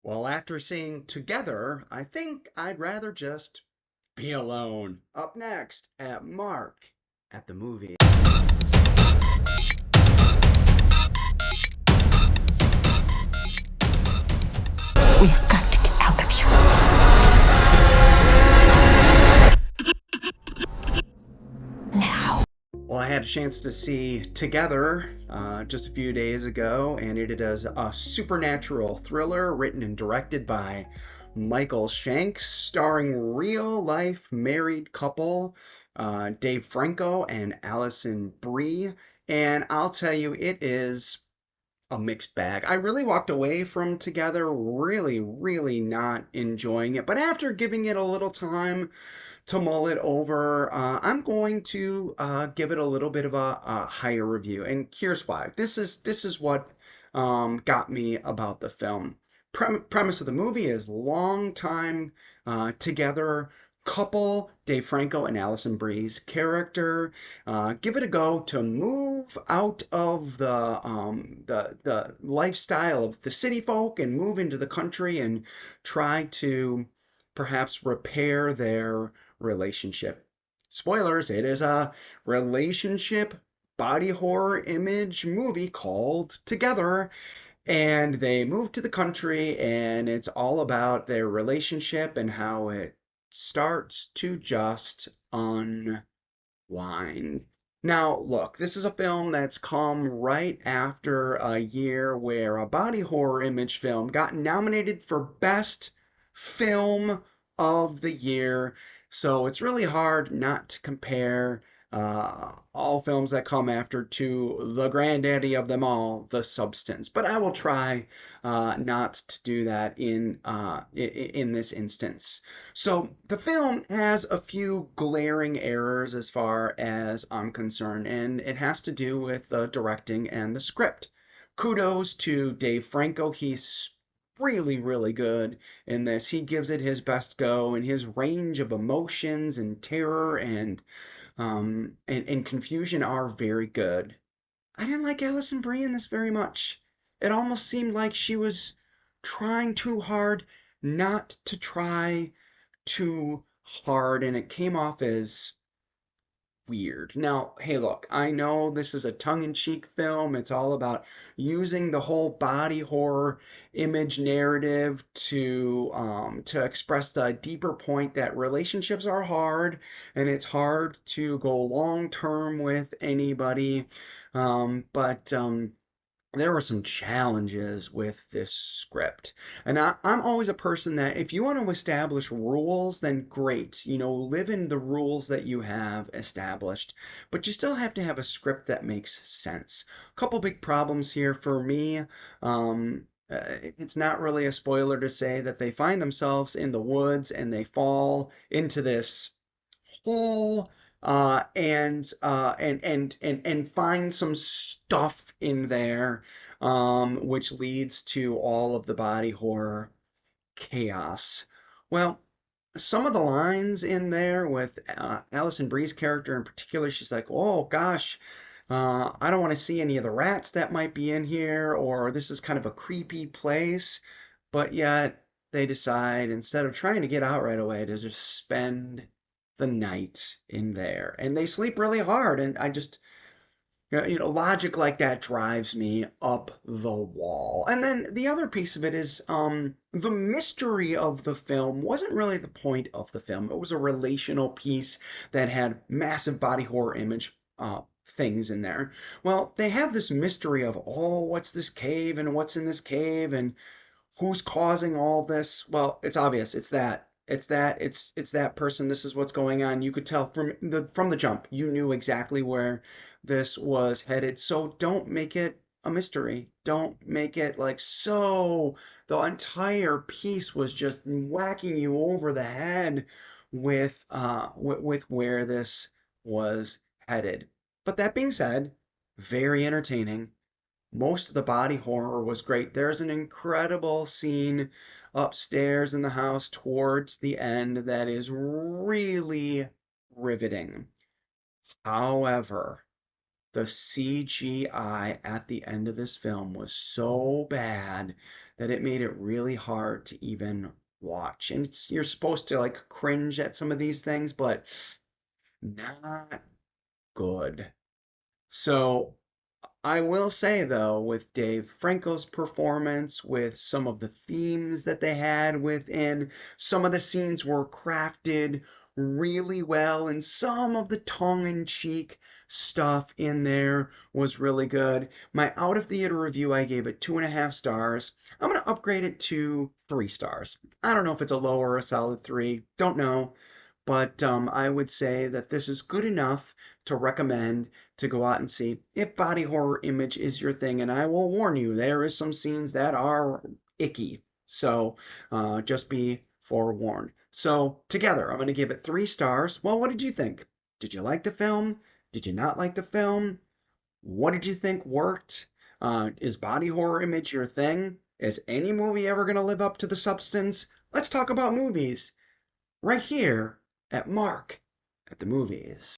Well, after seeing Together, I think I'd rather just be alone. Up next at Mark at the Movie. We've got to get out of here now. Well, I had a chance to see Together just a few days ago, and it is a supernatural thriller written and directed by Michael Shanks, starring real life married couple Dave Franco and Alison Brie. And I'll tell you, it is a mixed bag. I really walked away from Together really not enjoying it. But after giving it a little time to mull it over, I'm going to give it a little bit of a higher review. And here's why. This is what got me about the film. Premise of the movie is long time together couple Dave Franco and Alison Brie's character give it a go to move out of the lifestyle of the city folk and move into the country and try to perhaps repair their relationship. Spoilers, it is a relationship body horror image movie called Together, and they move to the country, and it's all about their relationship and how it starts to just unwind. Now, look, this is a film that's come right after a year where a body horror image film got nominated for Best Film of the Year. So it's really hard not to compare all films that come after to the granddaddy of them all, The Substance. But I will try not to do that in this instance. So the film has a few glaring errors as far as I'm concerned, and it has to do with the directing and the script. Kudos to Dave Franco. He's really good in this. He gives it his best go, and his range of emotions and terror and confusion are very good. I didn't like Alison Brie in this very much. It almost seemed like she was trying too hard not to try too hard, and it came off as weird. Now, hey, look, I know this is a tongue-in-cheek film. It's all about using the whole body horror image narrative to express the deeper point that relationships are hard, and it's hard to go long term with anybody. But there were some challenges with this script. And I'm always a person that if you want to establish rules, then great. You know, live in the rules that you have established. But you still have to have a script that makes sense. A couple big problems here for me. It's not really a spoiler to say that they find themselves in the woods and they fall into this hole and find some stuff in there, which leads to all of the body horror chaos. Well, some of the lines in there with Alison Brie's character in particular, she's like, "Oh gosh, I don't want to see any of the rats that might be in here," or "This is kind of a creepy place," but yet they decide instead of trying to get out right away to just spend the night in there, and they sleep really hard, and I just logic like that drives me up the wall. And then the other piece of it is the mystery of the film wasn't really the point of the film. It was a relational piece that had massive body horror image things in there. Well, they have this mystery of, oh, what's this cave and what's in this cave and who's causing all this? Well, it's obvious. It's that person. This is what's going on. You could tell from the jump. You knew exactly where this was headed. So don't make it a mystery. Don't make it like so the entire piece was just whacking you over the head with where this was headed. But that being said, very entertaining. Most of the body horror was great. There's an incredible scene upstairs in the house towards the end that is really riveting. However, the CGI at the end of this film was so bad that it made it really hard to even watch. And you're supposed to like cringe at some of these things, but not good. So I will say though, with Dave Franco's performance, with some of the themes that they had within, some of the scenes were crafted really well, and some of the tongue-in-cheek stuff in there was really good. My out of theater review, I gave it 2.5 stars. I'm gonna upgrade it to 3 stars. I don't know if it's a low or a solid three, don't know, but I would say that this is good enough to recommend to go out and see if body horror image is your thing. And I will warn you, there is some scenes that are icky. So just be forewarned. So together, I'm going to give it 3 stars. Well, what did you think? Did you like the film? Did you not like the film? What did you think worked? Is body horror image your thing? Is any movie ever going to live up to the substance? Let's talk about movies right here at Mark at the Movies.